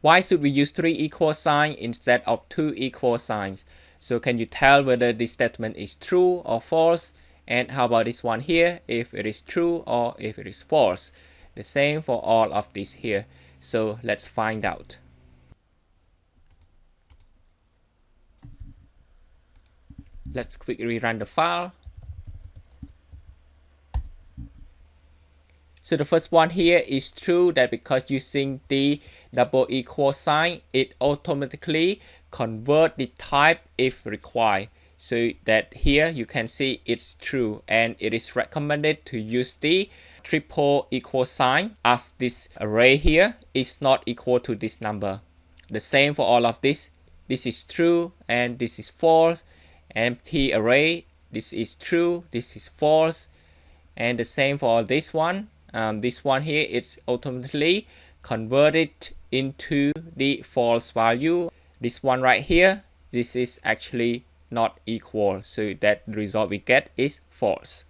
Why should we use 3 equal signs instead of 2 equal signs? So can you tell whether this statement is true or false? And how about this one here, if it is true or if it is false? The same for all of these here. So let's find out. Let's quickly run the file. So the first one here is true, that because using the double equal sign, it automatically convert the type if required. So that here you can see it's true, and it is recommended to use the triple equal sign as this array here is not equal to this number. The same for all of this. This is true and this is false. Empty array, this is true, this is false. And the same for this one. This one here, it's automatically converted into the false value. This one right here, this is actually not equal, so that the result we get is false.